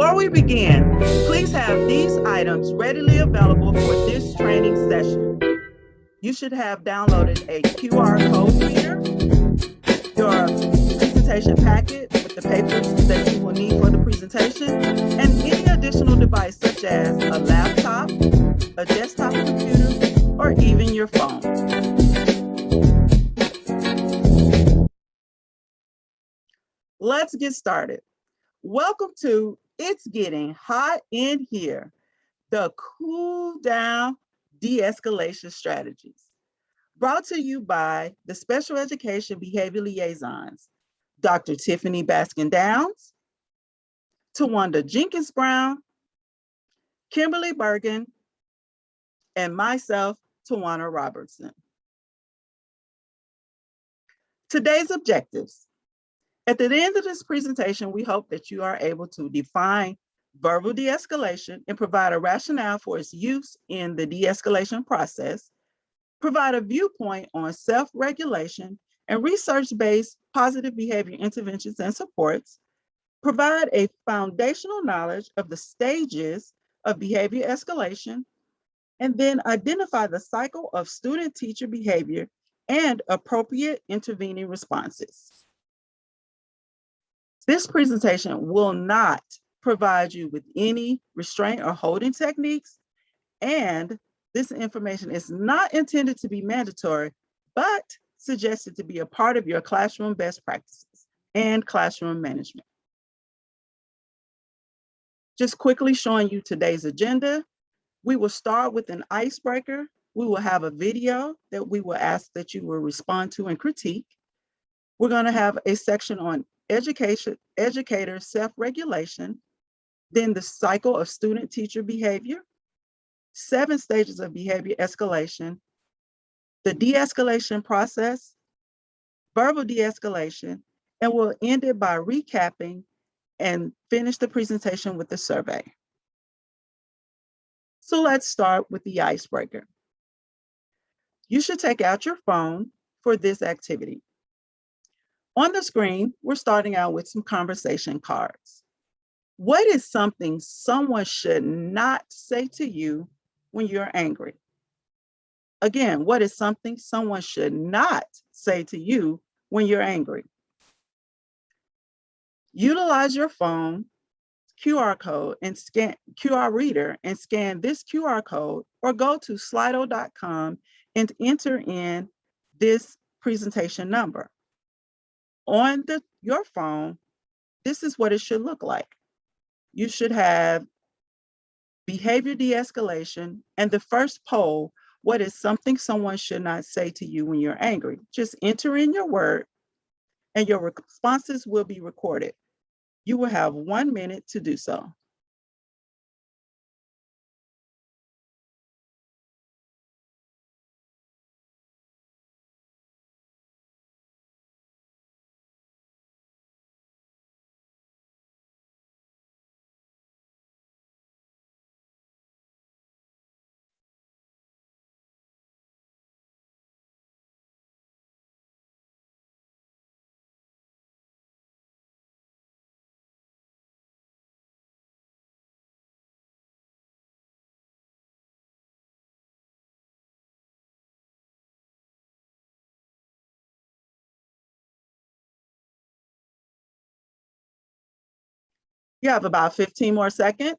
Before we begin, please have these items readily available for this training session. You should have downloaded a QR code reader, your presentation packet with the papers that you will need for the presentation, and any additional device such as a laptop, a desktop computer, or even your phone. Let's get started. Welcome to It's Getting Hot in Here, the Cool Down De-Escalation Strategies, brought to you by the Special Education Behavior Liaisons, Dr. Tiffany Baskin-Downs, Tawanda Jenkins-Brown, Kimberly Bergen, and myself, Tawana Robertson. Today's objectives. At the end of this presentation, we hope that you are able to define verbal de-escalation and provide a rationale for its use in the de-escalation process, provide a viewpoint on self-regulation and research-based positive behavior interventions and supports, provide a foundational knowledge of the stages of behavior escalation, and then identify the cycle of student-teacher behavior and appropriate intervening responses. This presentation will not provide you with any restraint or holding techniques, and this information is not intended to be mandatory, but suggested to be a part of your classroom best practices and classroom management. Just quickly showing you today's agenda. We will start with an icebreaker. We will have a video that we will ask that you will respond to and critique. We're going to have a section on educator self-regulation, then the cycle of student-teacher behavior, 7 stages of behavior escalation, the de-escalation process, verbal de-escalation, and we'll end it by recapping and finish the presentation with the survey. So let's start with the icebreaker. You should take out your phone for this activity. On the screen, we're starting out with some conversation cards. What is something someone should not say to you when you're angry? Again, what is something someone should not say to you when you're angry? Utilize your phone QR code and scan QR reader and scan this QR code, or go to slido.com and enter in this presentation number. On your phone, this is what it should look like. You should have behavior de-escalation and the first poll, what is something someone should not say to you when you're angry? Just enter in your word and your responses will be recorded. You will have 1 minute to do so. You have about 15 more seconds.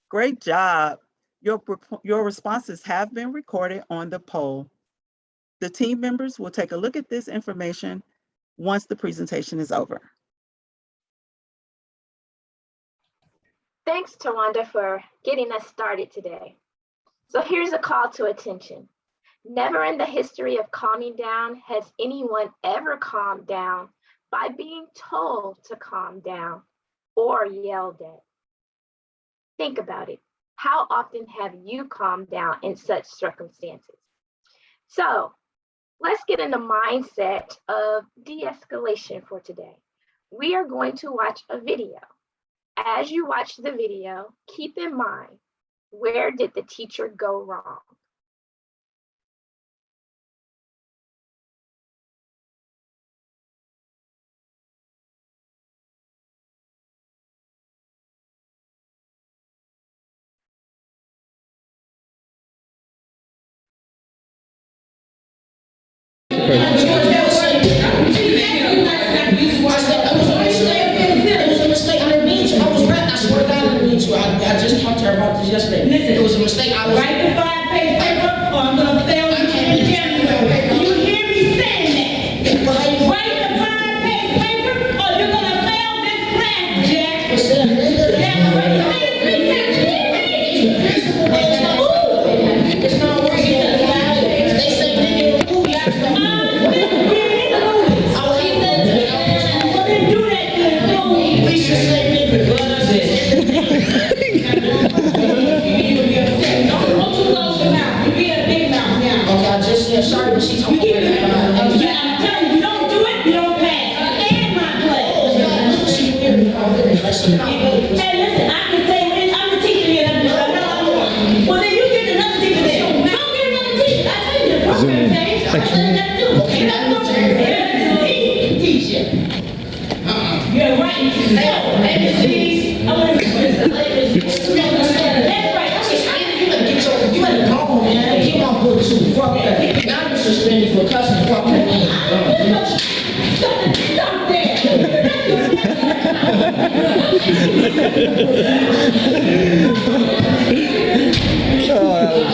Great job. Your responses have been recorded on the poll. The team members will take a look at this information once the presentation is over. Thanks, Tawanda, for getting us started today. So here's a call to attention. Never in the history of calming down has anyone ever calmed down by being told to calm down or yelled at. Think about it. How often have you calmed down in such circumstances? So let's get in the mindset of de-escalation for today. We are going to watch a video. As you watch the video, keep in mind, where did the teacher go wrong? I just talked to her about this yesterday. Listen, it was a mistake. I was write the 5-page paper, or I'm gonna fail you in January. You hear me saying that? Write the 5-page paper, or you're gonna fail this class, Jack. Yeah, write the 3 times. It's not working. They say nigga in the movie. I was in that. Well, then do that then. We should say nigga, but I said. Sorry, but she told me I'm telling you, you don't do it, you don't pass. And my class. Hey, listen, I can say I'm the teacher here. Well, then you get another teacher there. Don't get another teacher. I tell you the program change. I tell you that too. Okay, that's what you're teacher. You're right. ABC. I want to that's right. You better go home, man. Keep on putting two. Fuck that. Now you're suspended for cussing. Fuck that name. Stop there. Oh, that was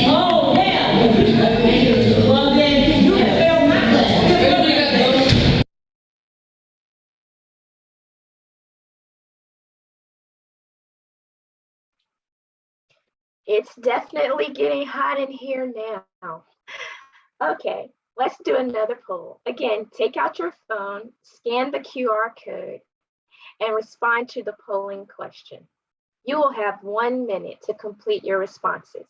Oh, yeah. Well, then you have failed my class. It's definitely getting hot in here now. Okay, let's do another poll. Again, take out your phone, scan the QR code, and respond to the polling question. You will have 1 minute to complete your responses.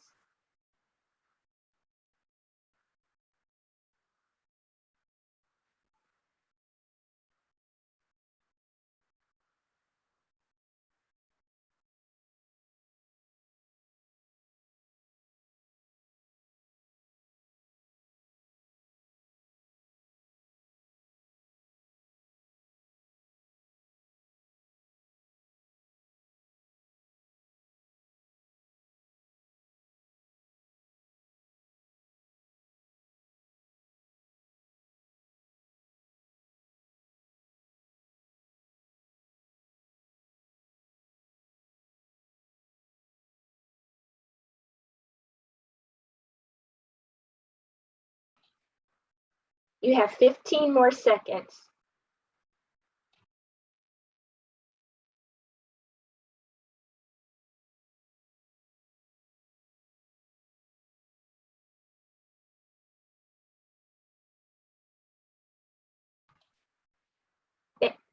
You have 15 more seconds.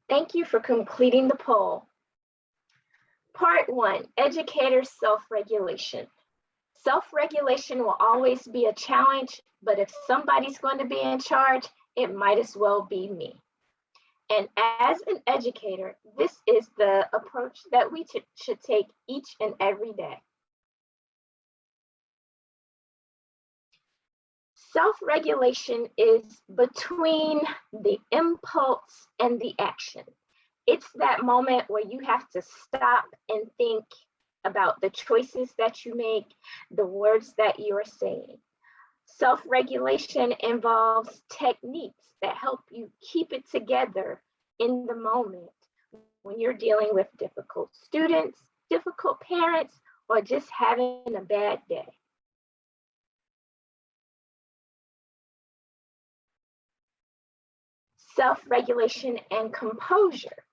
Thank you for completing the poll. Part 1, educator self-regulation. Self-regulation will always be a challenge, but if somebody's going to be in charge, it might as well be me. And as an educator, this is the approach that we should take each and every day. Self-regulation is between the impulse and the action. It's that moment where you have to stop and think about the choices that you make, the words that you are saying. Self-regulation involves techniques that help you keep it together in the moment when you're dealing with difficult students, difficult parents, or just having a bad day. Self-regulation and composure.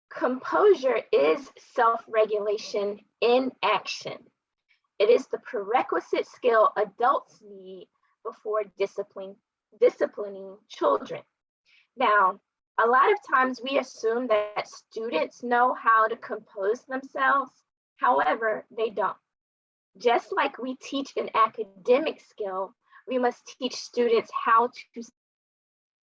Composure is self-regulation in action. It is the prerequisite skill adults need before disciplining children. Now, a lot of times we assume that students know how to compose themselves. However, they don't. Just like we teach an academic skill, we must teach students how to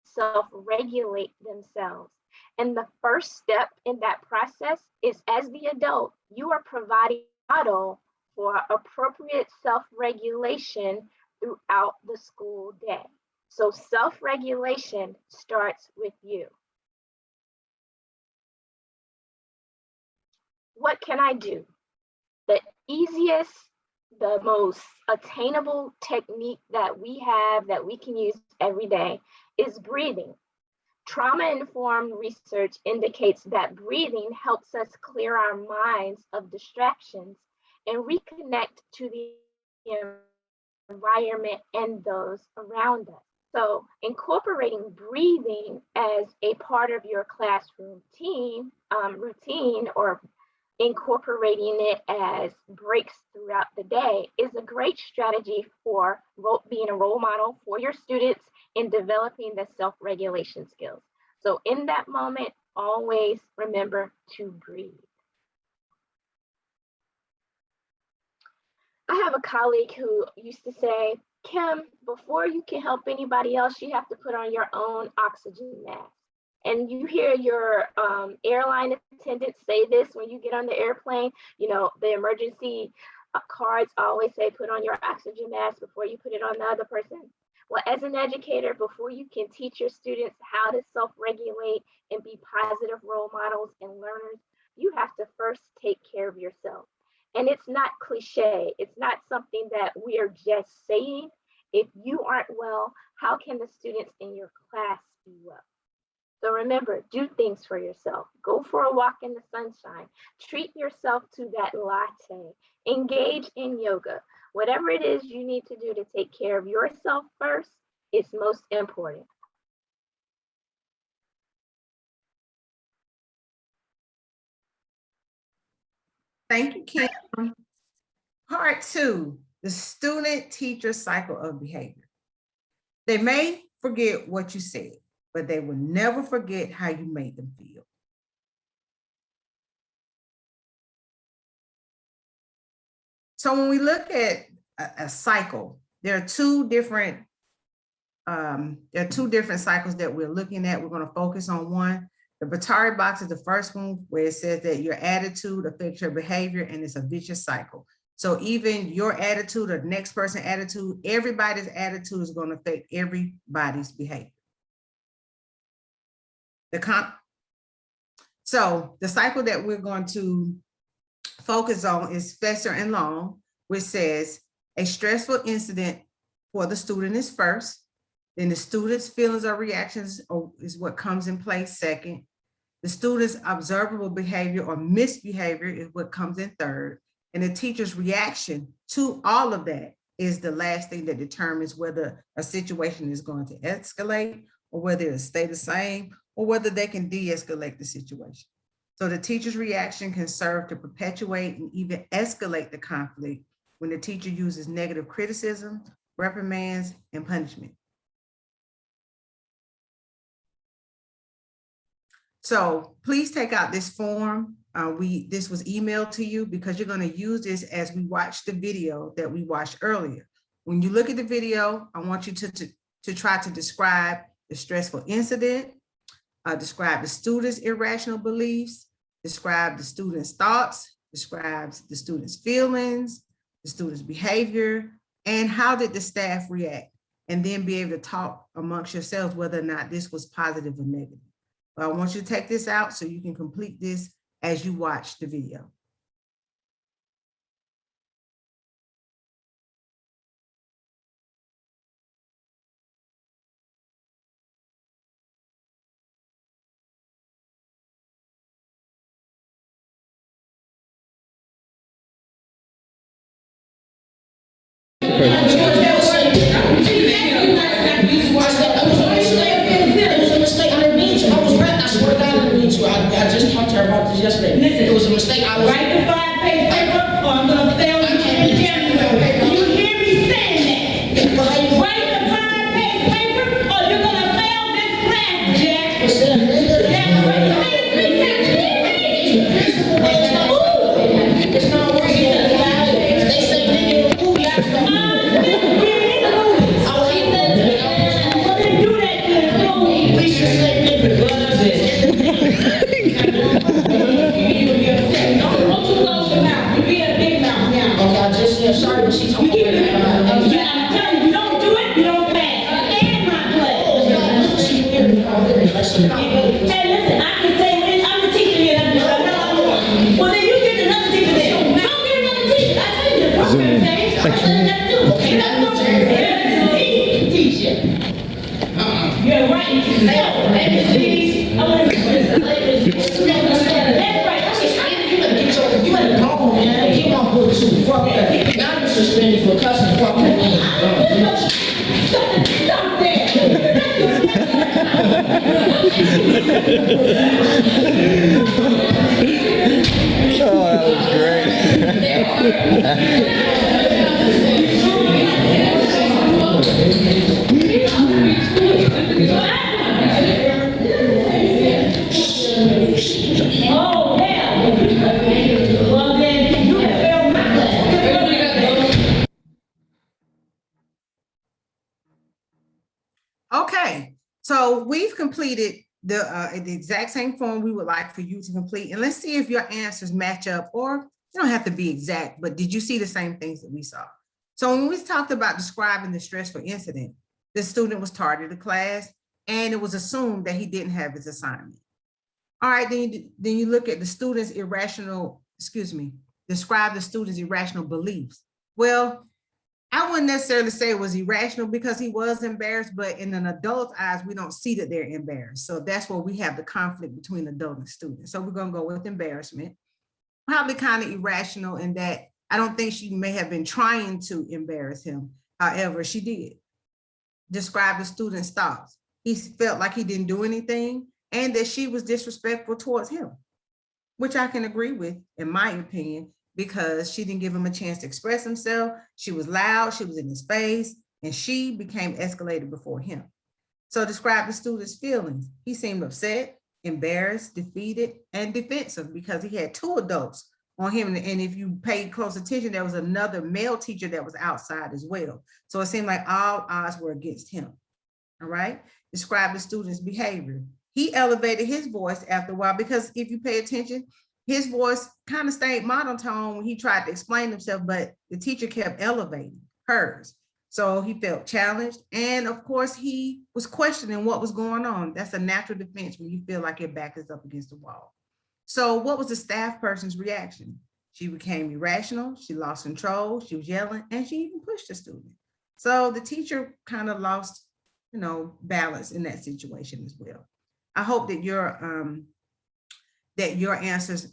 self-regulate themselves. And the first step in that process is, as the adult, you are providing a model for appropriate self-regulation throughout the school day. So self-regulation starts with you. What can I do? The easiest, the most attainable technique that we have that we can use every day is breathing. Trauma-informed research indicates that breathing helps us clear our minds of distractions and reconnect to the environment and those around us. So incorporating breathing as a part of your classroom routine, or incorporating it as breaks throughout the day is a great strategy for being a role model for your students in developing the self-regulation skills. So in that moment, always remember to breathe. I have a colleague who used to say, Kim, before you can help anybody else, you have to put on your own oxygen mask. And you hear your airline attendants say this when you get on the airplane. You know, the emergency cards always say, put on your oxygen mask before you put it on the other person. Well, as an educator, before you can teach your students how to self-regulate and be positive role models and learners, you have to first take care of yourself. And it's not cliche. It's not something that we are just saying. If you aren't well, how can the students in your class be well? So remember, do things for yourself. Go for a walk in the sunshine. Treat yourself to that latte. Engage in yoga. Whatever it is you need to do to take care of yourself first is most important. Thank you, Kim. Part 2, the student-teacher cycle of behavior. They may forget what you said, but they will never forget how you made them feel. So when we look at a cycle, there are two different cycles that we're looking at. We're going to focus on one. The Batari box is the first one, where it says that your attitude affects your behavior, and it's a vicious cycle. So even your attitude or the next person's attitude, everybody's attitude is going to affect everybody's behavior. So the cycle that we're going to focus on is Fesser and Long, which says a stressful incident for the student is first, then the student's feelings or reactions is what comes in place second. The student's observable behavior or misbehavior is what comes in third. And the teacher's reaction to all of that is the last thing that determines whether a situation is going to escalate or whether it'll stay the same or whether they can de-escalate the situation. So the teacher's reaction can serve to perpetuate and even escalate the conflict when the teacher uses negative criticism, reprimands, and punishment. So please take out this form. This was emailed to you because you're going to use this as we watch the video that we watched earlier. When you look at the video, I want you to try to describe the stressful incident, describe the student's irrational beliefs, describe the student's thoughts, describes the student's feelings, the student's behavior, and how did the staff react, and then be able to talk amongst yourselves whether or not this was positive or negative. But I want you to take this out so you can complete this as you watch the video. Yesterday. It was a mistake. I was Hey, listen, I can say, I'm the teacher here, I'm the well, then you get another teacher then. Don't get another teacher. I tell you, the program changed. That's what okay, that's teacher. You're right. I want to that's right. You better go home, man. You want to put you fuck that. Now you're suspended for cussing fuck that. Stop there. Oh, that was Oh, hell. Well, then you have failed my class. Okay, so we've completed the exact same form we would like for you to complete. And let's see if your answers match up, or you don't have to be exact, but did you see the same things that we saw? So when we talked about describing the stressful incident, the student was targeted to class and it was assumed that he didn't have his assignment. All right, then you look at the student's describe the student's irrational beliefs. Well, I wouldn't necessarily say it was irrational because he was embarrassed, but in an adult's eyes, we don't see that they're embarrassed. So that's where we have the conflict between adult and student. So we're going to go with embarrassment. Probably kind of irrational in that I don't think she may have been trying to embarrass him. However, she did. Describe the student's thoughts. He felt like he didn't do anything and that she was disrespectful towards him, which I can agree with, in my opinion, because she didn't give him a chance to express himself. She was loud, she was in his face, and she became escalated before him. So describe the student's feelings. He seemed upset, embarrassed, defeated, and defensive because he had two adults on him. And if you paid close attention, there was another male teacher that was outside as well. So it seemed like all odds were against him. All right. Describe the student's behavior. He elevated his voice after a while because if you pay attention, his voice kind of stayed monotone when he tried to explain himself, but the teacher kept elevating hers. So he felt challenged. And of course, he was questioning what was going on. That's a natural defense when you feel like your back is up against the wall. So what was the staff person's reaction? She became irrational. She lost control. She was yelling, and she even pushed the student. So the teacher kind of lost, balance in that situation as well. I hope that your answers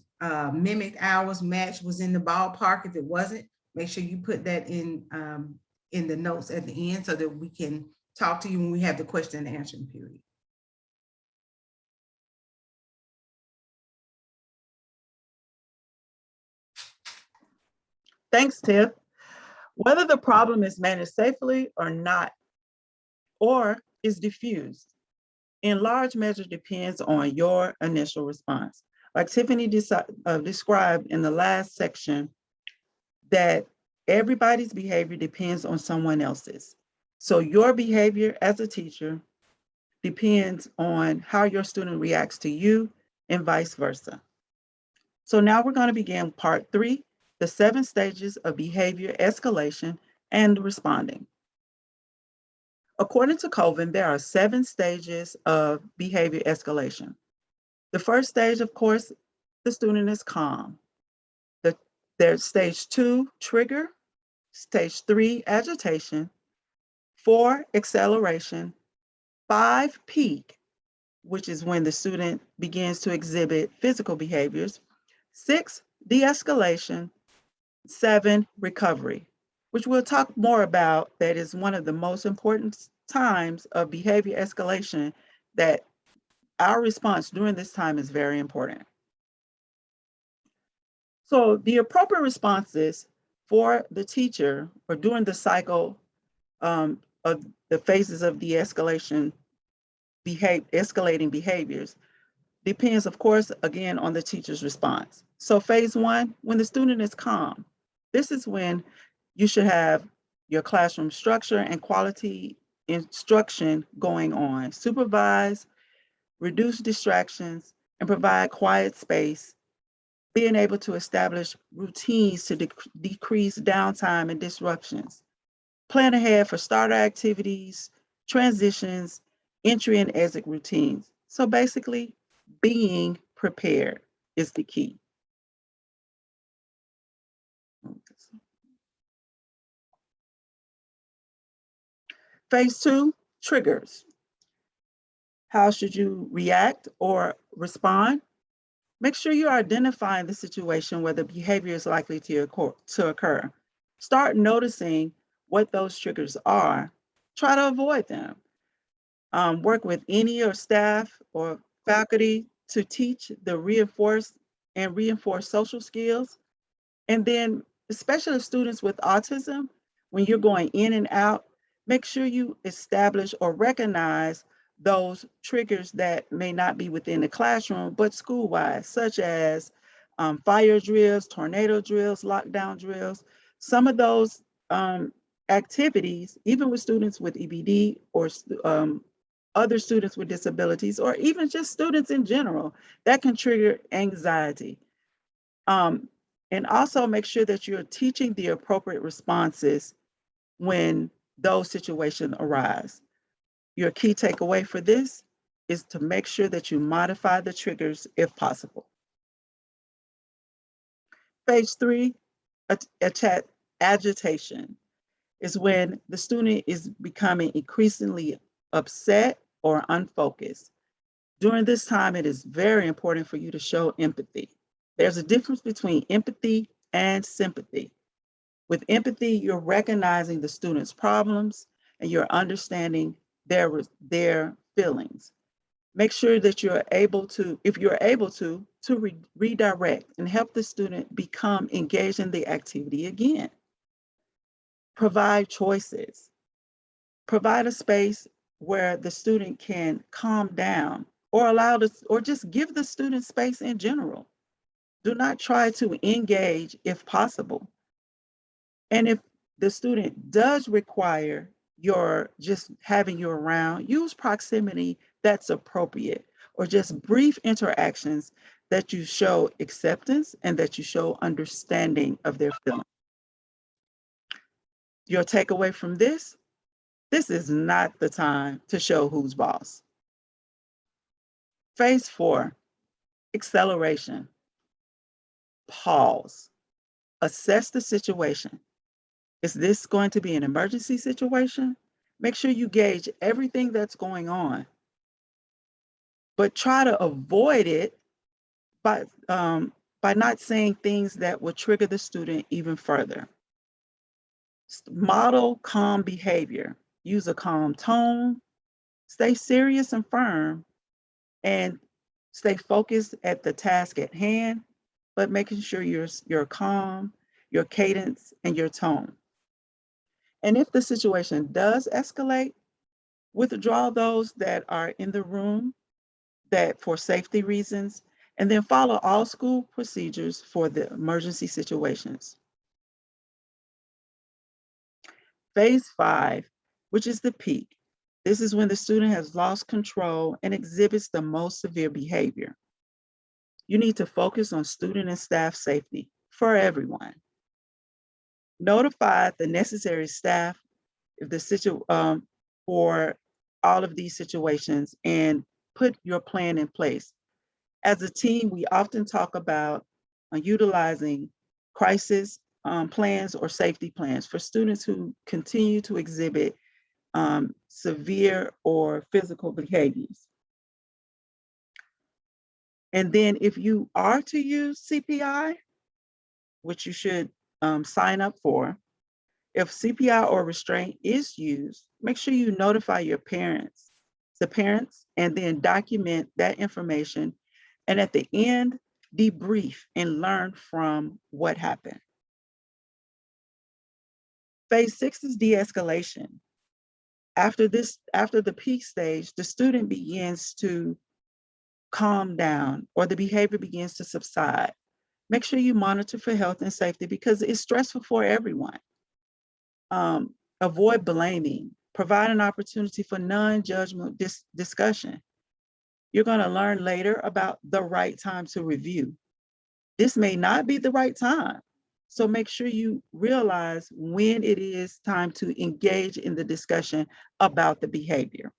mimicked ours, match, was in the ballpark. If it wasn't, make sure you put that in the notes at the end so that we can talk to you when we have the question and answering period. Thanks, Tiff. Whether the problem is managed safely or not, or is diffused, in large measure depends on your initial response. Like Tiffany described in the last section, that everybody's behavior depends on someone else's. So your behavior as a teacher depends on how your student reacts to you and vice versa. So now we're going to begin part 3, the 7 stages of behavior escalation and responding. According to Colvin, there are 7 stages of behavior escalation. The first stage, of course, the student is calm. There's stage 2, trigger, stage 3, agitation, 4, acceleration, 5, peak, which is when the student begins to exhibit physical behaviors, 6, de-escalation, 7, recovery, which we'll talk more about. That is one of the most important times of behavior escalation, that our response during this time is very important. So the appropriate responses for the teacher or during the cycle of the phases of de-escalation, escalating behaviors, depends, of course, again, on the teacher's response. So phase 1, when the student is calm, this is when you should have your classroom structure and quality instruction going on. Supervise, reduce distractions, and provide quiet space, being able to establish routines to decrease downtime and disruptions. Plan ahead for starter activities, transitions, entry and exit routines. So basically, being prepared is the key. Phase 2, triggers. How should you react or respond? Make sure you're identifying the situation where the behavior is likely to occur. Start noticing what those triggers are. Try to avoid them. Work with any or staff or faculty to teach the reinforce social skills. And then, especially students with autism, when you're going in and out, make sure you establish or recognize those triggers that may not be within the classroom, but school-wide, such as fire drills, tornado drills, lockdown drills. Some of those activities, even with students with EBD or other students with disabilities, or even just students in general, that can trigger anxiety. And also make sure that you're teaching the appropriate responses when those situations arise. Your key takeaway for this is to make sure that you modify the triggers if possible. Phase 3, agitation, is when the student is becoming increasingly upset or unfocused. During this time, it is very important for you to show empathy. There's a difference between empathy and sympathy. With empathy, you're recognizing the student's problems and you're understanding their feelings. Make sure that you're able to, if you're able to redirect and help the student become engaged in the activity again. Provide choices. Provide a space where the student can calm down or just give the student space in general. Do not try to engage if possible. And if the student does require your just having you around, use proximity that's appropriate, or just brief interactions that you show acceptance and that you show understanding of their feelings. Your takeaway from this is not the time to show who's boss. Phase 4, acceleration. Pause. Assess the situation. Is this going to be an emergency situation? Make sure you gauge everything that's going on, but try to avoid it by not saying things that will trigger the student even further. Model calm behavior. Use a calm tone. Stay serious and firm, and stay focused at the task at hand, but making sure you're calm, your cadence, and your tone. And if the situation does escalate, withdraw those that are in the room that for safety reasons, and then follow all school procedures for the emergency situations. Phase 5, which is the peak. This is when the student has lost control and exhibits the most severe behavior. You need to focus on student and staff safety for everyone. Notify the necessary staff if for all of these situations and put your plan in place. As a team, we often talk about utilizing crisis plans or safety plans for students who continue to exhibit severe or physical behaviors. And then if you are to use CPI, which you should sign up for, if CPI or restraint is used, make sure you notify the parents, and then document that information. And at the end, debrief and learn from what happened. Phase 6 is de-escalation. After the peak stage, the student begins to calm down or the behavior begins to subside. Make sure you monitor for health and safety because it's stressful for everyone. Avoid blaming. Provide an opportunity for non-judgmental discussion. You're going to learn later about the right time to review. This may not be the right time. So make sure you realize when it is time to engage in the discussion about the behavior.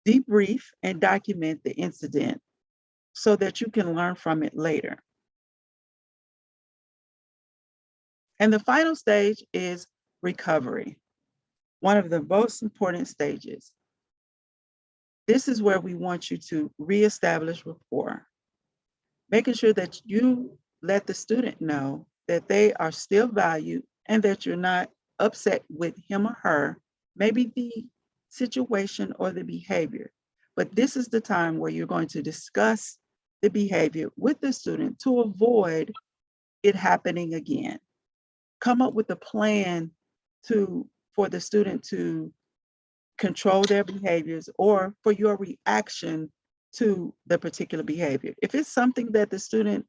Debrief and document the incident so that you can learn from it later. And the final stage is recovery, one of the most important stages. This is where we want you to reestablish rapport, making sure that you let the student know that they are still valued and that you're not upset with him or her, maybe the situation or the behavior. But this is the time where you're going to discuss the behavior with the student to avoid it happening again. Come up with a plan for the student to control their behaviors or for your reaction to the particular behavior. If it's something that the student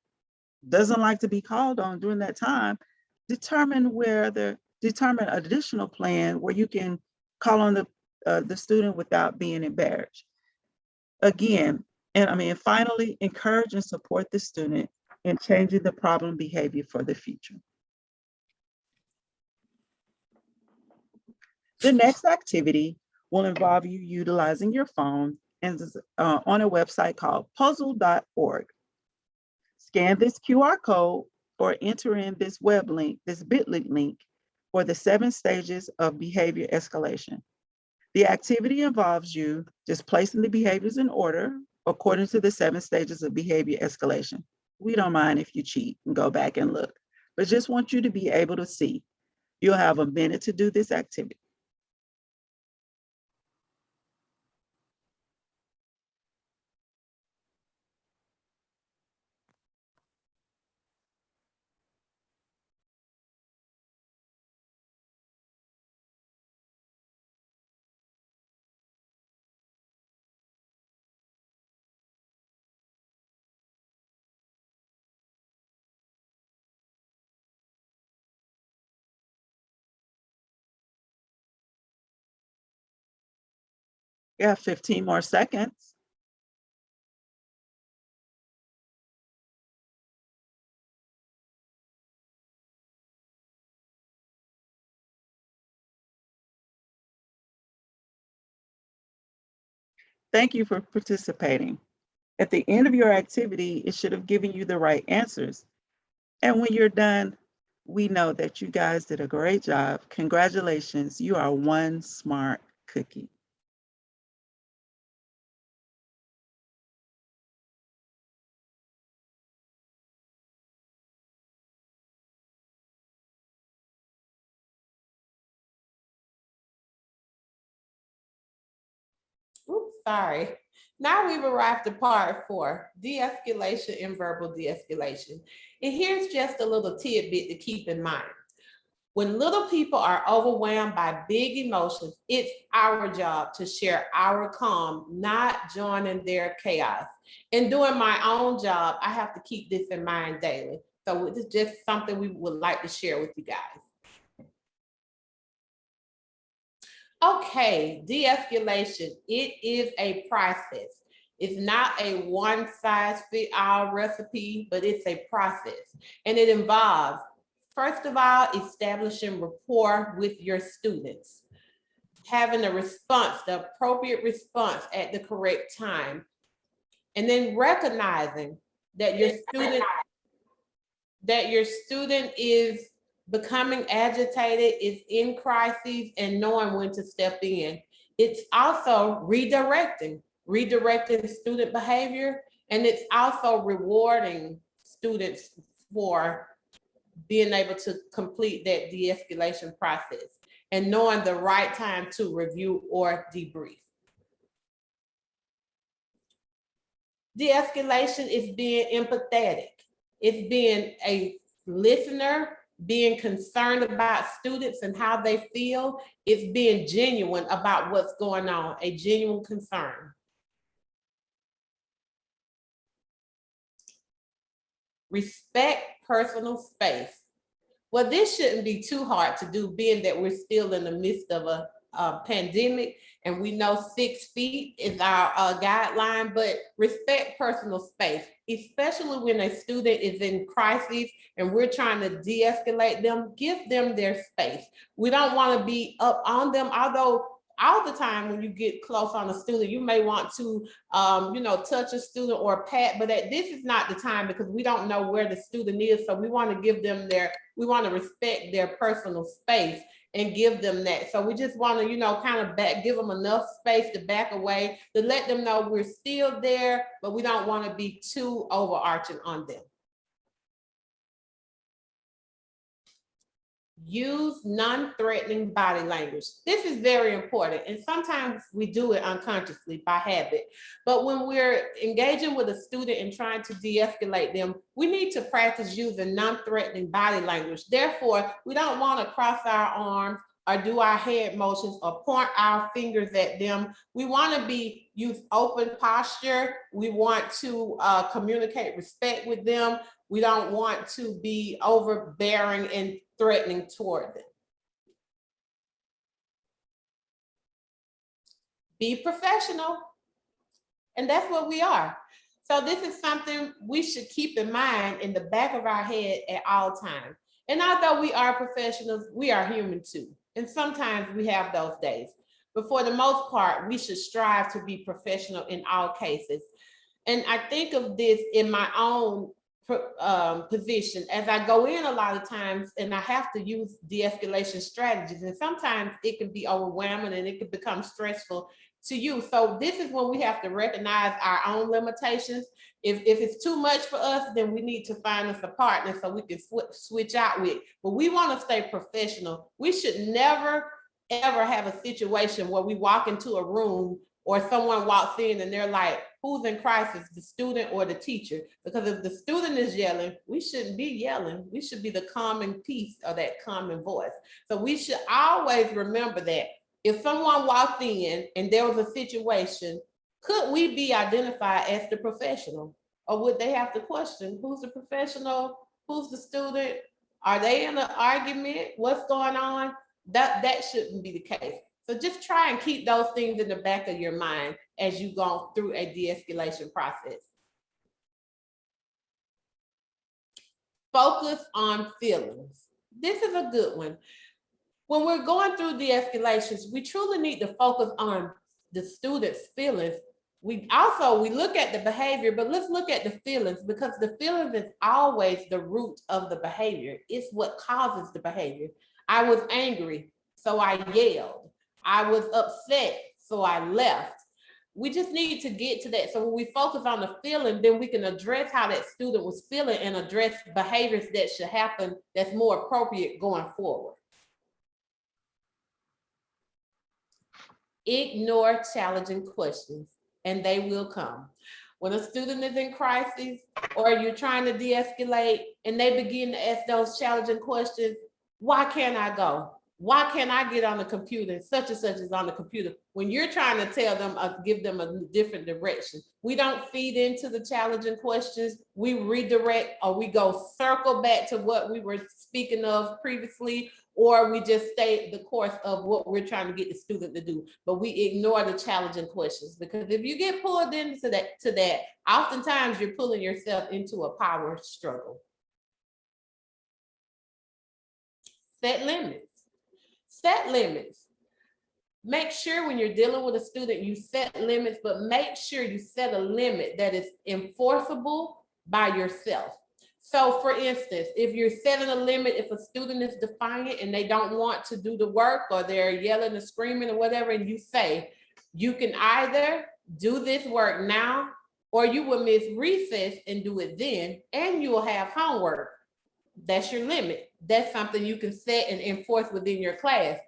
doesn't like to be called on during that time, determine an additional plan where you can call on the student without being embarrassed. Again, finally, encourage and support the student in changing the problem behavior for the future. The next activity will involve you utilizing your phone and on a website called puzzle.org. Scan this QR code or enter in this web link, this bit.ly link for the 7 stages of behavior escalation. The activity involves you just placing the behaviors in order according to the 7 stages of behavior escalation. We don't mind if you cheat and go back and look, but just want you to be able to see. You'll have a minute to do this activity. You have 15 more seconds. Thank you for participating. At the end of your activity, it should have given you the right answers. And when you're done, we know that you guys did a great job. Congratulations, you are one smart cookie. Oops, sorry. Now we've arrived at part 4, de-escalation and verbal de-escalation. And here's just a little tidbit to keep in mind. When little people are overwhelmed by big emotions, it's our job to share our calm, not joining their chaos. In doing my own job, I have to keep this in mind daily. So it's just something we would like to share with you guys. Okay, de-escalation, it is a process. It's not a one-size-fits-all recipe, but it's a process. And it involves, first of all, establishing rapport with your students, having a response, the appropriate response at the correct time, and then recognizing that your student is becoming agitated, is in crises, and knowing when to step in. It's also redirecting student behavior, and it's also rewarding students for being able to complete that de-escalation process and knowing the right time to review or debrief. De-escalation is being empathetic. It's being a listener, being concerned about students and how they feel. It's being genuine about what's going on, a genuine concern. Respect personal space. Well, this shouldn't be too hard to do, being that we're still in the midst of a pandemic, and we know 6 feet is our guideline, but respect personal space, especially when a student is in crisis and we're trying to de-escalate them. Give them their space. We don't want to be up on them, although all the time when you get close on a student, you may want to, touch a student or pat, but this is not the time because we don't know where the student is. So we want to give them we want to respect their personal space and give them that. So we just want to, kind of give them enough space to back away, to let them know we're still there, but we don't want to be too overarching on them. Use non-threatening body language. This is very important, and sometimes we do it unconsciously by habit. But when we're engaging with a student and trying to de-escalate them, we need to practice using non-threatening body language. Therefore, we don't want to cross our arms or do our head motions or point our fingers at them. We want to use open posture. We want to communicate respect with them. We don't want to be overbearing and threatening toward them. Be professional, and that's what we are. So this is something we should keep in mind in the back of our head at all times. And although we are professionals, we are human too. And sometimes we have those days. But for the most part, we should strive to be professional in all cases. And I think of this in my own position as I go in a lot of times, and I have to use de-escalation strategies, and sometimes it can be overwhelming and it can become stressful to you. So this is when we have to recognize our own limitations. If it's too much for us, then we need to find us a partner so we can switch out with. But we want to stay professional. We should never ever have a situation where we walk into a room or someone walks in and they're like, who's in crisis, the student or the teacher? Because if the student is yelling, we shouldn't be yelling. We should be the calming piece or that calming voice. So we should always remember that if someone walked in and there was a situation, could we be identified as the professional? Or would they have to question who's the professional, who's the student? Are they in an argument? What's going on? That shouldn't be the case. So just try and keep those things in the back of your mind as you go through a de-escalation process. Focus on feelings. This is a good one. When we're going through de-escalations, we truly need to focus on the student's feelings. We look at the behavior, but let's look at the feelings, because the feelings is always the root of the behavior. It's what causes the behavior. I was angry, so I yelled. I was upset, so I left. We just need to get to that. So when we focus on the feeling, then we can address how that student was feeling and address behaviors that should happen that's more appropriate going forward. Ignore challenging questions, and they will come. When a student is in crisis or you're trying to de-escalate and they begin to ask those challenging questions, why can't I go? Why can't I get on the computer and such is on the computer? When you're trying to tell them, give them a different direction, we don't feed into the challenging questions. We redirect, or we go circle back to what we were speaking of previously, or we just stay the course of what we're trying to get the student to do. But we ignore the challenging questions, because if you get pulled into that, oftentimes you're pulling yourself into a power struggle. Set limits. Set limits. Make sure when you're dealing with a student, you set limits, but make sure you set a limit that is enforceable by yourself. So for instance, if you're setting a limit, if a student is defiant and they don't want to do the work, or they're yelling and screaming or whatever, and you say, you can either do this work now, or you will miss recess and do it then, and you will have homework. That's your limit. That's something you can set and enforce within your class.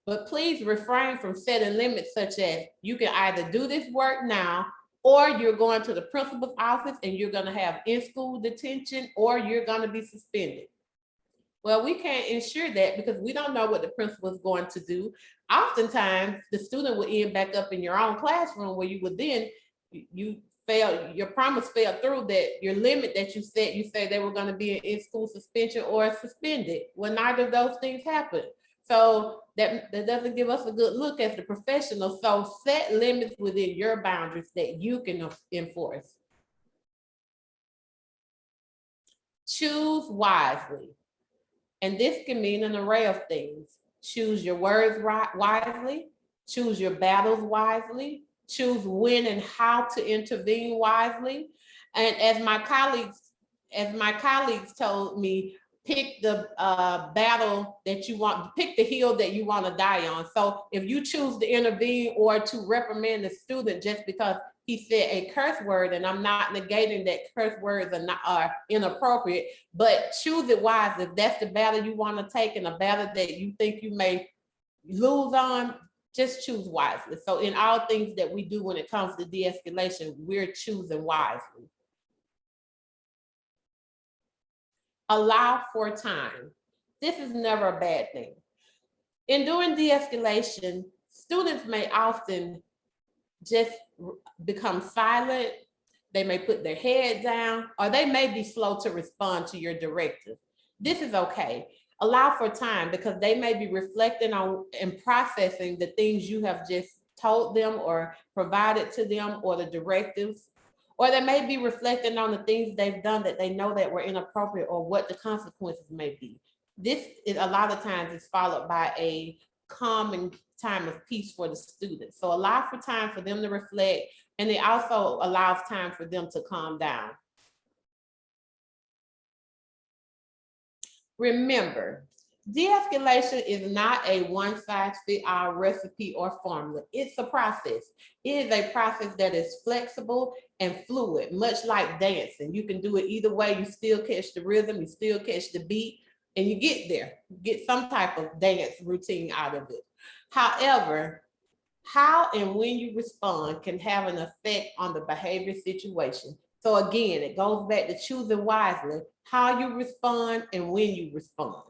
But please refrain from setting limits such as you can either do this work now, or you're going to the principal's office and you're going to have in-school detention, or you're going to be suspended. Well, we can't ensure that because we don't know what the principal is going to do. Oftentimes, the student will end back up in your own classroom where you would then, your promise fell through, that your limit that you set, you say they were going to be in school suspension or suspended. Well, neither of those things happened. So that doesn't give us a good look as the professional. So set limits within your boundaries that you can enforce. Choose wisely. And this can mean an array of things. Choose your words wisely. Choose your battles wisely. Choose when and how to intervene wisely. And as my colleagues told me, pick the battle that you want, pick the hill that you want to die on. So if you choose to intervene or to reprimand the student just because he said a curse word, and I'm not negating that curse words are inappropriate, but choose it wisely. If that's the battle you want to take and a battle that you think you may lose on, just choose wisely. So in all things that we do when it comes to de-escalation, we're choosing wisely. Allow for time. This is never a bad thing. In doing de-escalation, students may often just become silent. They may put their head down, or they may be slow to respond to your directive. This is okay. Allow for time, because they may be reflecting on and processing the things you have just told them or provided to them, or the directives, or they may be reflecting on the things they've done that they know that were inappropriate, or what the consequences may be. This is a lot of times is followed by a calming time of peace for the students. So allow for time for them to reflect, and it also allows time for them to calm down. Remember, de-escalation is not a one-size-fits-all recipe or formula. It's a process. It is a process that is flexible and fluid, much like dancing. You can do it either way. You still catch the rhythm, you still catch the beat, and you get there. You get some type of dance routine out of it. However, how and when you respond can have an effect on the behavior situation. So again, it goes back to choosing wisely how you respond and when you respond.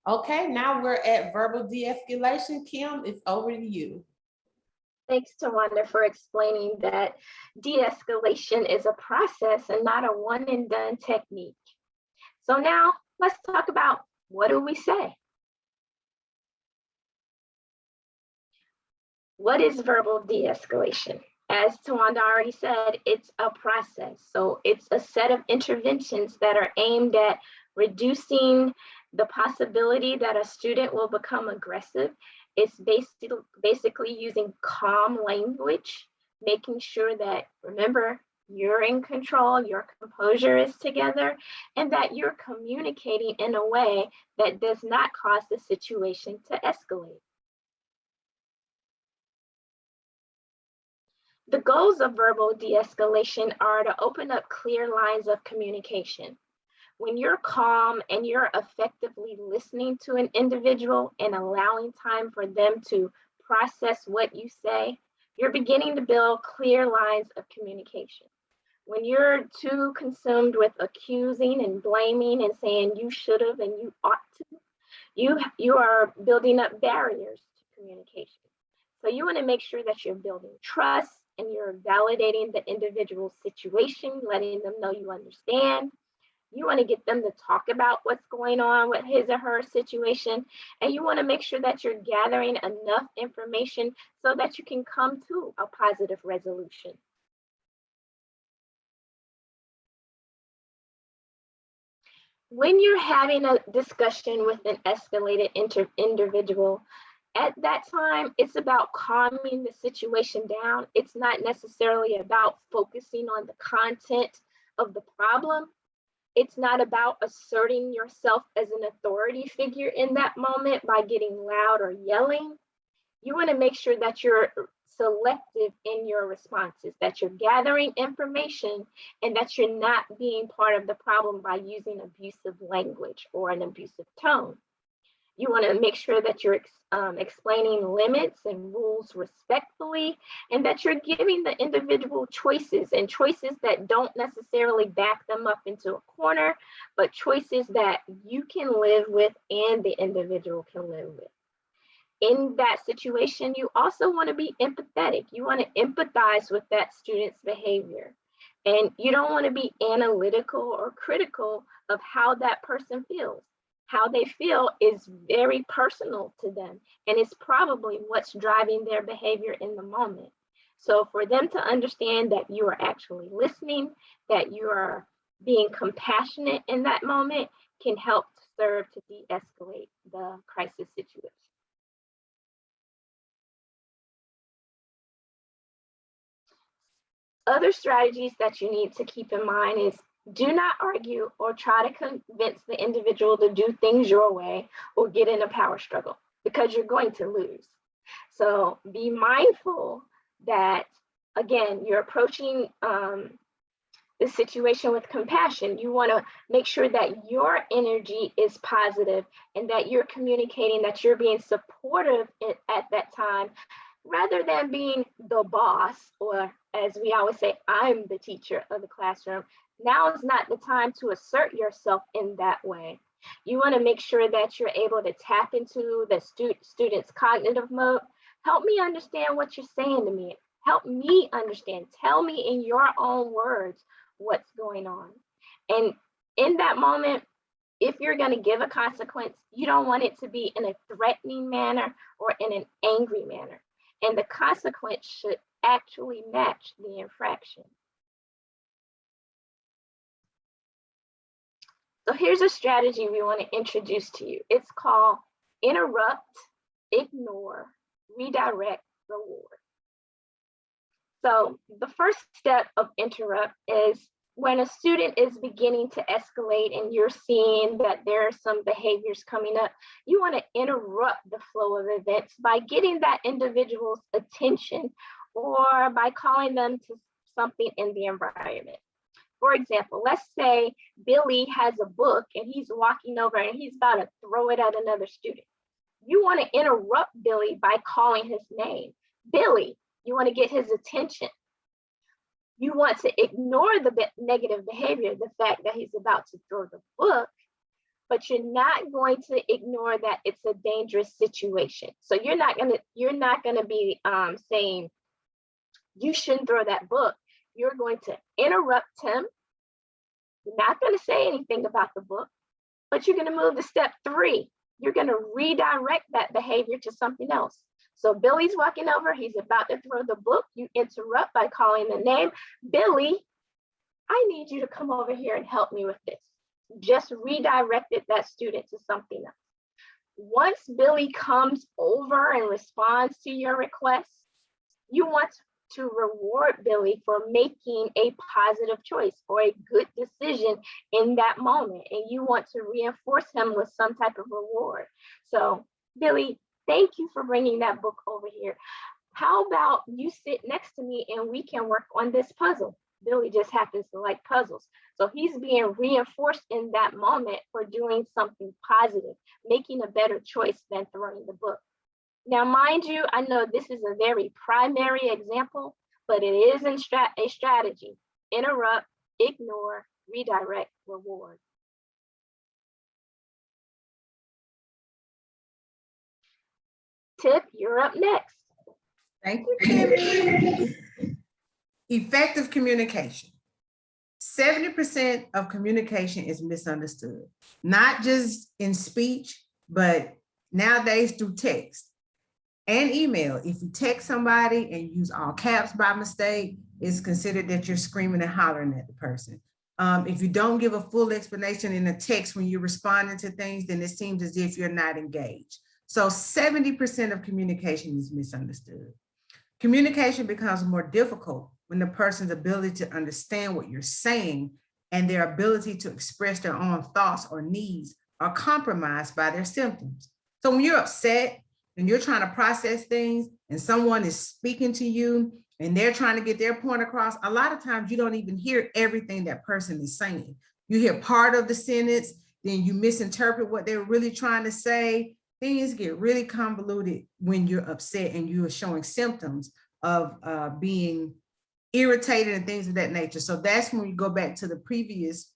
Okay, now we're at verbal de-escalation. Kim, it's over to you. Thanks to Wanda for explaining that de-escalation is a process and not a one and done technique. So now let's talk about, what do we say? What is verbal de-escalation? As Tawanda already said, it's a process. So it's a set of interventions that are aimed at reducing the possibility that a student will become aggressive. It's basically using calm language, making sure that, remember, you're in control, your composure is together, and that you're communicating in a way that does not cause the situation to escalate. The goals of verbal de-escalation are to open up clear lines of communication. When you're calm and you're effectively listening to an individual and allowing time for them to process what you say, you're beginning to build clear lines of communication. When you're too consumed with accusing and blaming and saying you should have and you ought to, you are building up barriers to communication. So you want to make sure that you're building trust and you're validating the individual's situation, letting them know you understand. You want to get them to talk about what's going on with his or her situation. And you want to make sure that you're gathering enough information so that you can come to a positive resolution. When you're having a discussion with an escalated individual, at that time, it's about calming the situation down. It's not necessarily about focusing on the content of the problem. It's not about asserting yourself as an authority figure in that moment by getting loud or yelling. You want to make sure that you're selective in your responses, that you're gathering information, and that you're not being part of the problem by using abusive language or an abusive tone. You want to make sure that you're explaining limits and rules respectfully, and that you're giving the individual choices, and choices that don't necessarily back them up into a corner, but choices that you can live with and the individual can live with. In that situation, you also want to be empathetic. You want to empathize with that student's behavior. And you don't want to be analytical or critical of how that person feels. How they feel is very personal to them, and it's probably what's driving their behavior in the moment. So for them to understand that you are actually listening, that you are being compassionate in that moment, can help serve to de-escalate the crisis situation. Other strategies that you need to keep in mind is do not argue or try to convince the individual to do things your way or get in a power struggle, because you're going to lose. So be mindful that, again, you're approaching the situation with compassion. You want to make sure that your energy is positive and that you're communicating that you're being supportive at that time, rather than being the boss, or as we always say, I'm the teacher of the classroom. Now is not the time to assert yourself in that way. You want to make sure that you're able to tap into the student's cognitive mode. Help me understand what you're saying to me. Help me understand. Tell me in your own words what's going on. And in that moment, if you're going to give a consequence, you don't want it to be in a threatening manner or in an angry manner. And the consequence should actually match the infraction. So here's a strategy we want to introduce to you. It's called interrupt, ignore, redirect, reward. So the first step of interrupt is when a student is beginning to escalate and you're seeing that there are some behaviors coming up, you want to interrupt the flow of events by getting that individual's attention or by calling them to something in the environment. For example, let's say Billy has a book and he's walking over and he's about to throw it at another student. You want to interrupt Billy by calling his name. Billy, you want to get his attention. You want to ignore the negative behavior, the fact that he's about to throw the book, but you're not going to ignore that it's a dangerous situation. So you're not gonna be saying you shouldn't throw that book. You're going to interrupt him. You're not going to say anything about the book, but you're going to move to step 3. You're going to redirect that behavior to something else. So Billy's walking over, he's about to throw the book. You interrupt by calling the name. Billy, I need you to come over here and help me with this. Just redirected that student to something else. Once Billy comes over and responds to your request, you want to reward Billy for making a positive choice or a good decision in that moment. And you want to reinforce him with some type of reward. So Billy, thank you for bringing that book over here. How about you sit next to me and we can work on this puzzle? Billy just happens to like puzzles. So he's being reinforced in that moment for doing something positive, making a better choice than throwing the book. Now, mind you, I know this is a very primary example, but it is a strategy. Interrupt, ignore, redirect, reward. Tip, you're up next. Thank you, Kimmy. Effective communication. 70% of communication is misunderstood, not just in speech, but nowadays through text and email. If you text somebody and use all caps by mistake, it's considered that you're screaming and hollering at the person. If you don't give a full explanation in a text when you're responding to things, then it seems as if you're not engaged. So 70% of communication is misunderstood. Communication becomes more difficult when the person's ability to understand what you're saying and their ability to express their own thoughts or needs are compromised by their symptoms. So when you're upset and you're trying to process things and someone is speaking to you and they're trying to get their point across, a lot of times you don't even hear everything that person is saying. You hear part of the sentence, then you misinterpret what they're really trying to say. Things get really convoluted when you're upset and you are showing symptoms of being irritated and things of that nature. So that's when you go back to the previous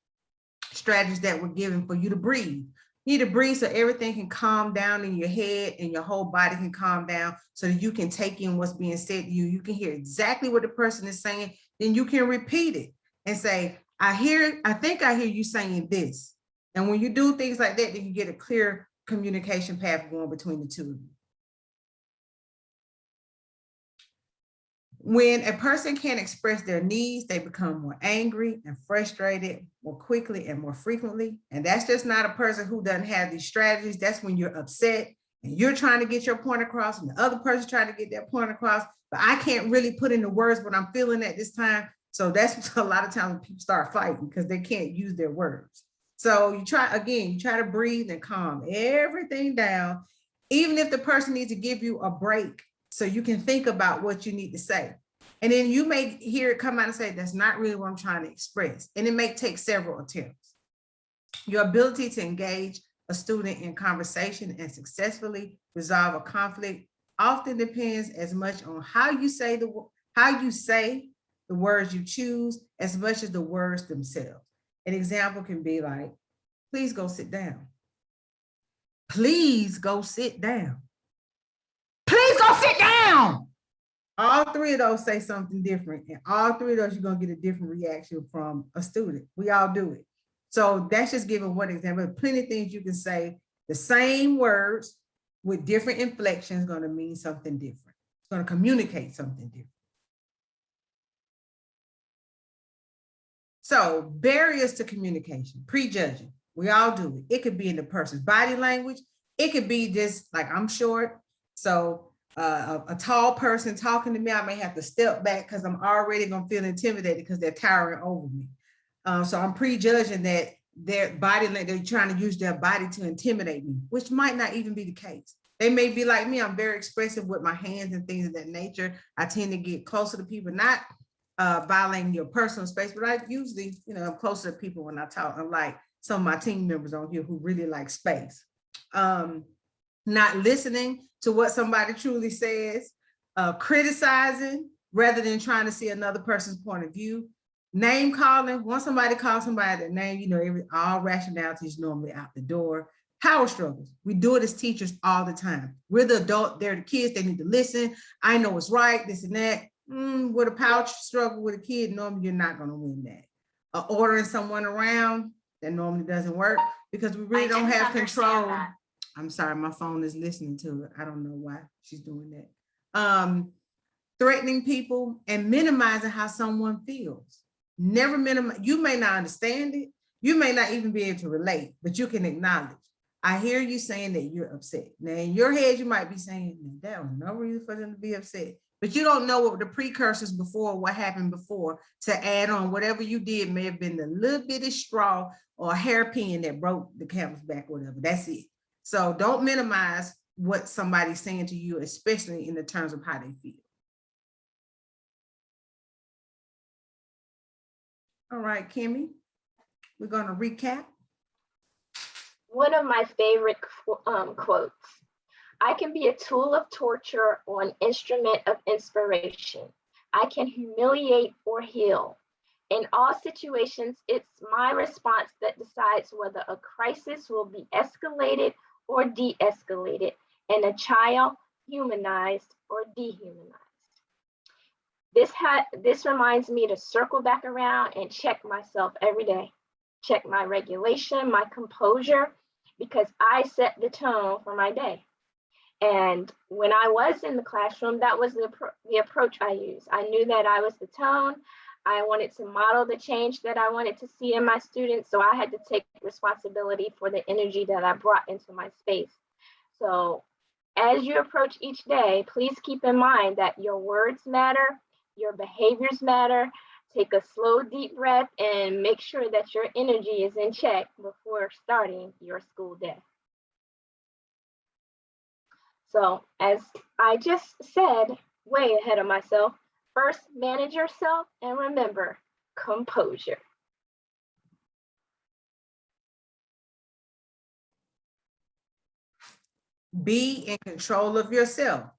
strategies that were given for you to breathe. You need to breathe so everything can calm down in your head and your whole body can calm down so that you can take in what's being said to you. You can hear exactly what the person is saying, then you can repeat it and say, I think I hear you saying this. And when you do things like that, then you get a clear communication path going between the two of you. When a person can't express their needs, they become more angry and frustrated more quickly and more frequently. And that's just not a person who doesn't have these strategies. That's when you're upset and you're trying to get your point across and the other person trying to get their point across, but I can't really put into words what I'm feeling at this time. So that's a lot of times when people start fighting because they can't use their words. So you try to breathe and calm everything down, even if the person needs to give you a break so you can think about what you need to say. And then you may hear it come out and say, that's not really what I'm trying to express. And it may take several attempts. Your ability to engage a student in conversation and successfully resolve a conflict often depends as much on how you say the words you choose as much as the words themselves. An example can be like, please go sit down. Please go sit down. Please go sit down. All three of those say something different. And all three of those, you're going to get a different reaction from a student. We all do it. So that's just giving one example. Plenty of things you can say. The same words with different inflections going to mean something different. It's going to communicate something different. So barriers to communication, prejudging. We all do it. It could be in the person's body language. It could be just like, I'm short. So a tall person talking to me, I may have to step back because I'm already going to feel intimidated because they're towering over me. So I'm prejudging that their body, they're trying to use their body to intimidate me, which might not even be the case. They may be like me. I'm very expressive with my hands and things of that nature. I tend to get closer to people, not violating your personal space, but I usually, I'm closer to people when I talk, unlike some of my team members on here who really like space. Not listening to what somebody truly says, criticizing rather than trying to see another person's point of view, name calling. Once somebody calls somebody their name, all rationality is normally out the door. Power struggles. We do it as teachers all the time. We're the adult, they're the kids, they need to listen. I know it's right, this and that. With a power struggle with a kid, normally you're not going to win that. Ordering someone around, that normally doesn't work because we really don't have control. I'm sorry, my phone is listening to it. I don't know why she's doing that. Threatening people and minimizing how someone feels. Never minimize. You may not understand it. You may not even be able to relate, but you can acknowledge. I hear you saying that you're upset. Now in your head, you might be saying that was no reason for them to be upset, but you don't know what the precursors before, what happened before to add on. Whatever you did may have been the little bitty straw or a hairpin that broke the camel's back, whatever. That's it. So don't minimize what somebody's saying to you, especially in the terms of how they feel. All right, Kimmy, we're going to recap. One of my favorite quotes, I can be a tool of torture or an instrument of inspiration. I can humiliate or heal. In all situations, it's my response that decides whether a crisis will be escalated or de-escalated, and a child humanized or dehumanized. This reminds me to circle back around and check myself every day. Check my regulation, my composure, because I set the tone for my day. And when I was in the classroom, that was the approach I used. I knew that I was the tone. I wanted to model the change that I wanted to see in my students. So I had to take responsibility for the energy that I brought into my space. So as you approach each day, please keep in mind that your words matter, your behaviors matter. Take a slow, deep breath and make sure that your energy is in check before starting your school day. So as I just said, way ahead of myself, first manage yourself and remember composure. Be in control of yourself.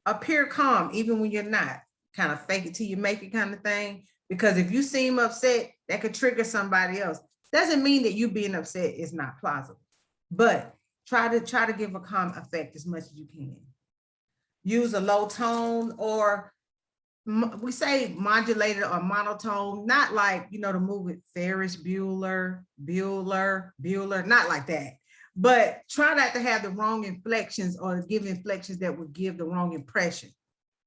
Appear calm even when you're not. Kind of fake it till you make it kind of thing. Because if you seem upset, that could trigger somebody else. Doesn't mean that you being upset is not plausible, but try to give a calm effect as much as you can. Use a low tone, or we say modulated or monotone, not like, the movie Ferris Bueller, not like that. But try not to have the wrong inflections or give inflections that would give the wrong impression.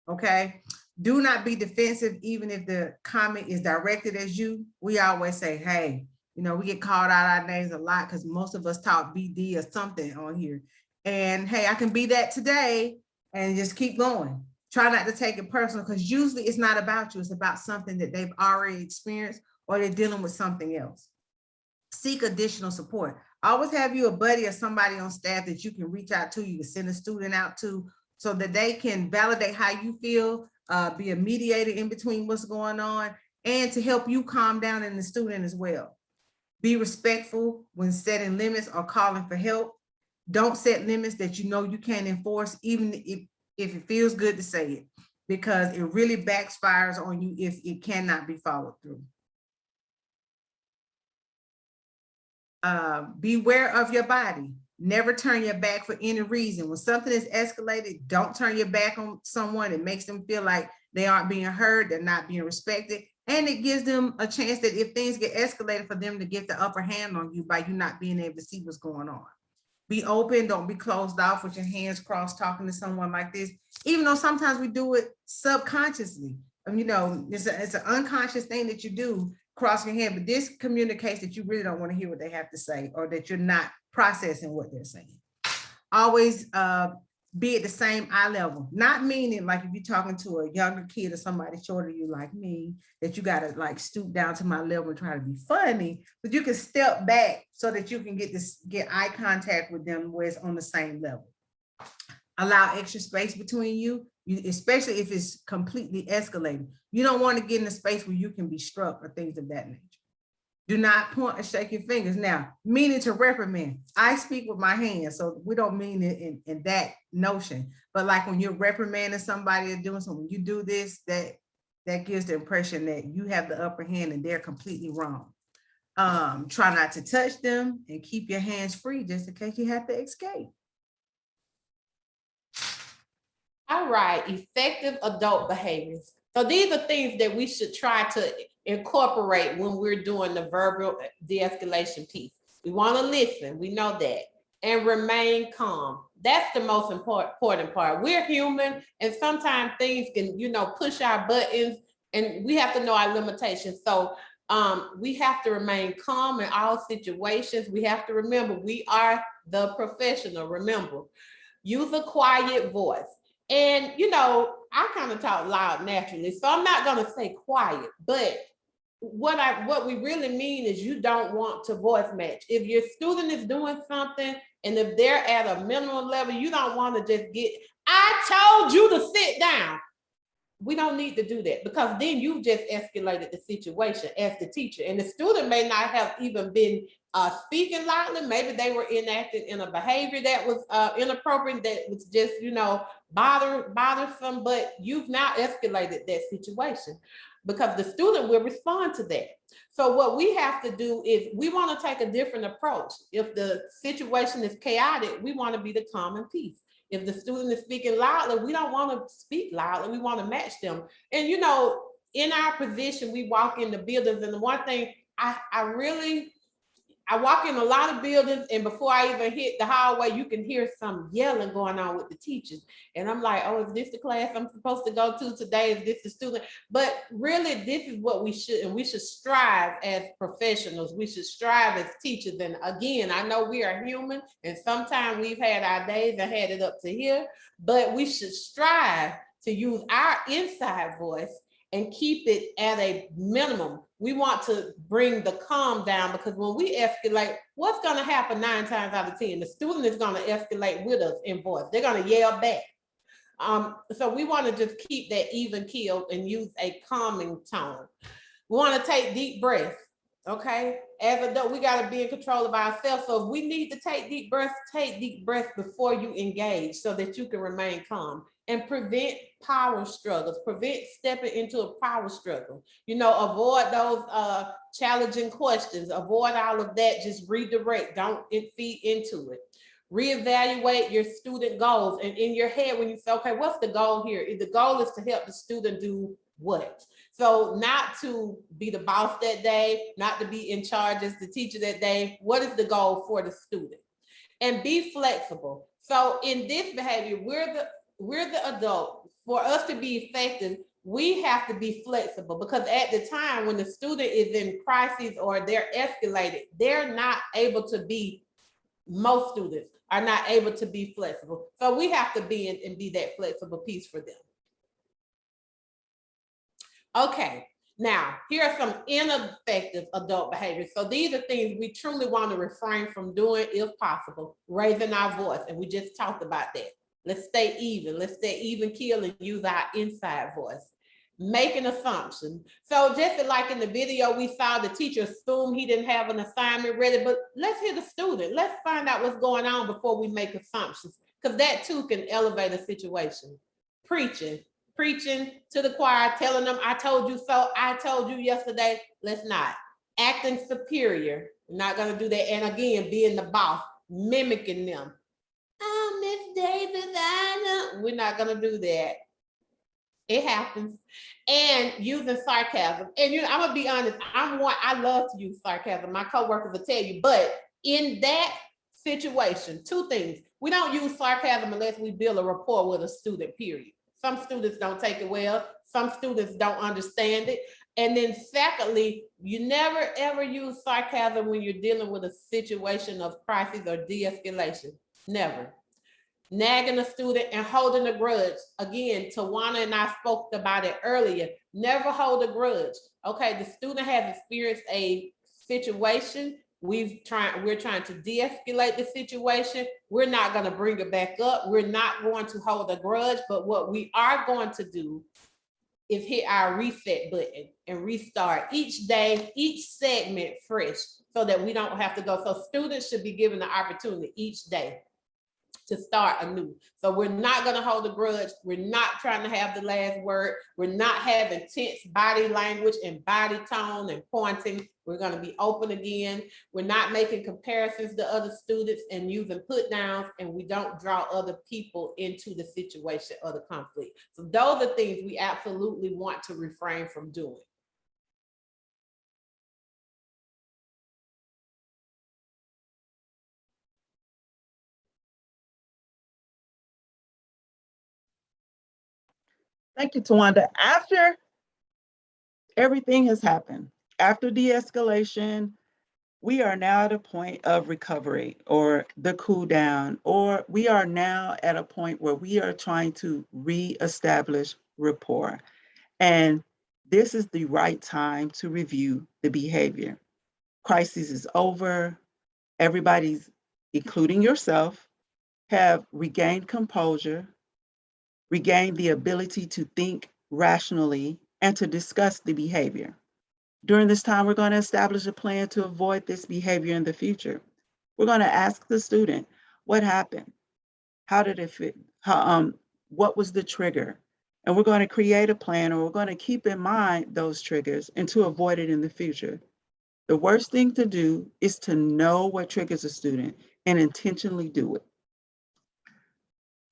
Okay. Do not be defensive, even if the comment is directed as you. We always say, hey, you know, we get called out our names a lot because most of us talk BD or something on here. And hey, I can be that today and just keep going. Try not to take it personal, because usually it's not about you. It's about something that they've already experienced, or they're dealing with something else. Seek additional support. Always have you a buddy or somebody on staff that you can reach out to, you can send a student out to, so that they can validate how you feel, be a mediator in between what's going on, and to help you calm down in the student as well. Be respectful when setting limits or calling for help. Don't set limits that you know you can't enforce, even if it feels good to say it, because it really backfires on you if it cannot be followed through. Beware of your body. Never turn your back for any reason. When something is escalated, don't turn your back on someone. It makes them feel like they aren't being heard, they're not being respected. And it gives them a chance that if things get escalated, for them to get the upper hand on you by you not being able to see what's going on. Be open, don't be closed off with your hands crossed talking to someone like this, even though sometimes we do it subconsciously. You know, it's an unconscious thing that you do, cross your hand, but this communicates that you really don't want to hear what they have to say, or that you're not processing what they're saying. Always be at the same eye level, not meaning like if you're talking to a younger kid or somebody shorter than you like me, that you got to like stoop down to my level and try to be funny, but you can step back so that you can get eye contact with them where it's on the same level. Allow extra space between you, especially if it's completely escalating. You don't want to get in a space where you can be struck or things of that nature. Do not point or shake your fingers. Now, meaning to reprimand. I speak with my hands, so we don't mean it in that notion. But like when you're reprimanding somebody or doing something, when you do this, that gives the impression that you have the upper hand and they're completely wrong. Try not to touch them and keep your hands free just in case you have to escape. All right, effective adult behaviors. So these are things that we should try to incorporate when we're doing the verbal de-escalation piece. We want to listen, we know that, and remain calm. That's the most important part. We're human, and sometimes things can, you know, push our buttons, and we have to know our limitations. So we have to remain calm in all situations. We have to remember we are the professional. Remember, use a quiet voice. And, you know, I kind of talk loud naturally, so I'm not going to say quiet, but what we really mean is you don't want to voice match. If your student is doing something and if they're at a minimum level, you don't want to just I told you to sit down. We don't need to do that, because then you've just escalated the situation as the teacher, and the student may not have even been speaking loudly. Maybe they were enacted in a behavior that was inappropriate, that was just, you know, bothersome, but you've now escalated that situation, because the student will respond to that. So what we have to do is we want to take a different approach. If the situation is chaotic, we want to be the calm and peace. If the student is speaking loudly, we don't want to speak loudly. We want to match them. And, you know, in our position, we walk in the buildings, and the one thing I walk in a lot of buildings, and before I even hit the hallway, you can hear some yelling going on with the teachers. And I'm like, oh, is this the class I'm supposed to go to today? Is this the student? But really, this is what we should, and we should strive as professionals. We should strive as teachers. And again, I know we are human, and sometimes we've had our days and had it up to here, but we should strive to use our inside voice and keep it at a minimum. We want to bring the calm down, because when we escalate, what's going to happen 9 times out of 10? The student is going to escalate with us in voice. They're going to yell back. So we want to just keep that even keel and use a calming tone. We want to take deep breaths. Okay, as adult, we got to be in control of ourselves. So if we need to take deep breaths before you engage, so that you can remain calm. And prevent power struggles, prevent stepping into a power struggle. You know, avoid those challenging questions, avoid all of that, just redirect, don't feed into it. Reevaluate your student goals. And in your head, when you say, okay, what's the goal here? The goal is to help the student do what? So not to be the boss that day, not to be in charge as the teacher that day. What is the goal for the student? And be flexible. So in this behavior, we're the adult. For us to be effective, we have to be flexible, because at the time when the student is in crisis or they're escalated, they're not able to be, most students are not able to be flexible. So we have to be in and be that flexible piece for them. Okay, now here are some ineffective adult behaviors. So these are things we truly want to refrain from doing if possible. Raising our voice, and we just talked about that. Let's stay even. Let's stay even keel and use our inside voice. Making assumptions. So just like in the video, we saw the teacher assume he didn't have an assignment ready, but let's hear the student. Let's find out what's going on before we make assumptions, because that too can elevate a situation. Preaching to the choir, telling them, I told you so, I told you yesterday. Let's not. Acting superior, we're not gonna do that. And again, being the boss, mimicking them. Oh, Miss Davis, I know. We're not gonna do that. It happens. And using sarcasm. And I'm gonna be honest, I love to use sarcasm. My coworkers will tell you, but in that situation, two things. We don't use sarcasm unless we build a rapport with a student, period. Some students don't take it well. Some students don't understand it. And then secondly, you never ever use sarcasm when you're dealing with a situation of crisis or de-escalation. Never. Nagging a student and holding a grudge. Again, Tawana and I spoke about it earlier. Never hold a grudge. Okay, the student has experienced a situation. We're trying to de-escalate the situation. We're not going to bring it back up. We're not going to hold a grudge, but what we are going to do is hit our reset button and restart each day, each segment fresh, so that we don't have to go. So students should be given the opportunity each day to start anew. So we're not going to hold a grudge. We're not trying to have the last word. We're not having tense body language and body tone and pointing. We're going to be open again. We're not making comparisons to other students and using put downs, and we don't draw other people into the situation or the conflict. So those are things we absolutely want to refrain from doing. Thank you, Tawanda. After everything has happened, after de-escalation, we are now at a point of recovery or the cool down, or we are now at a point where we are trying to reestablish rapport. And this is the right time to review the behavior. Crisis is over. Everybody's, including yourself, have regained composure, regained the ability to think rationally and to discuss the behavior. During this time, we're going to establish a plan to avoid this behavior in the future. We're going to ask the student, what happened? How did it fit? What was the trigger? And we're going to create a plan, or we're going to keep in mind those triggers and to avoid it in the future. The worst thing to do is to know what triggers a student and intentionally do it.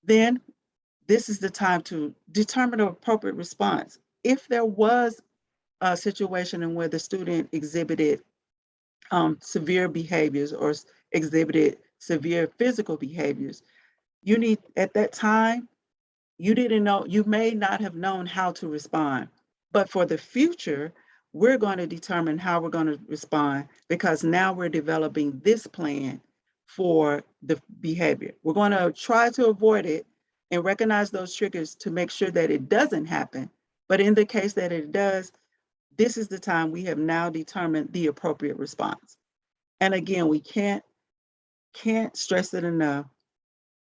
Then this is the time to determine an appropriate response. If there was a situation in where the student exhibited severe behaviors or exhibited severe physical behaviors, you need, at that time, you didn't know, you may not have known how to respond. But for the future, we're going to determine how we're going to respond, because now we're developing this plan for the behavior. We're going to try to avoid it and recognize those triggers to make sure that it doesn't happen. But in the case that it does, this is the time we have now determined the appropriate response. And again, we can't stress it enough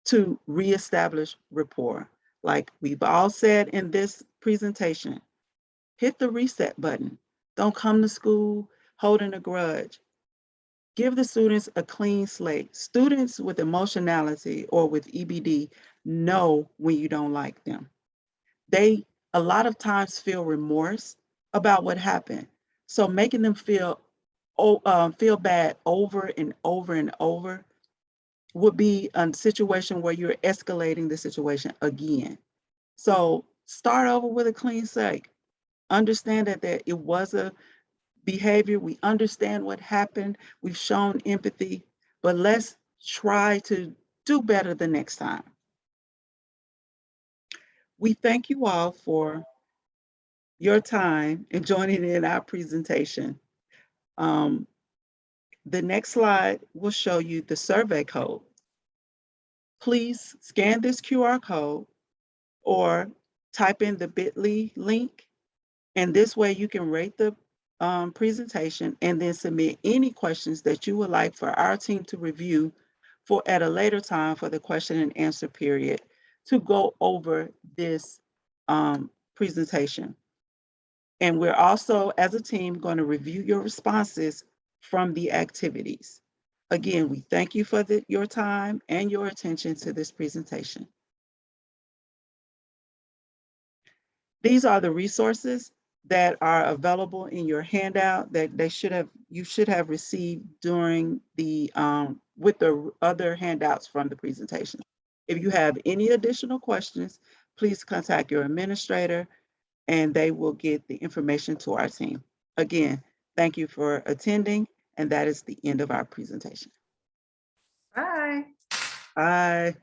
to reestablish rapport. Like we've all said in this presentation, hit the reset button. Don't come to school holding a grudge. Give the students a clean slate. Students with emotionality or with EBD know when you don't like them. They a lot of times feel remorse about what happened. So making them feel bad over and over and over would be a situation where you're escalating the situation again. So start over with a clean slate. Understand that it was a behavior. We understand what happened. We've shown empathy, but let's try to do better the next time. We thank you all for your time and joining in our presentation. The next slide will show you the survey code. Please scan this QR code or type in the bit.ly link, and this way you can rate the presentation and then submit any questions that you would like for our team to review for at a later time for the question and answer period to go over this presentation. And we're also, as a team, going to review your responses from the activities. Again, we thank you for your time and your attention to this presentation. These are the resources that are available in your handout that you should have received during the with the other handouts from the presentation. If you have any additional questions, please contact your administrator and they will get the information to our team. Again, thank you for attending, and that is the end of our presentation. Bye. Bye.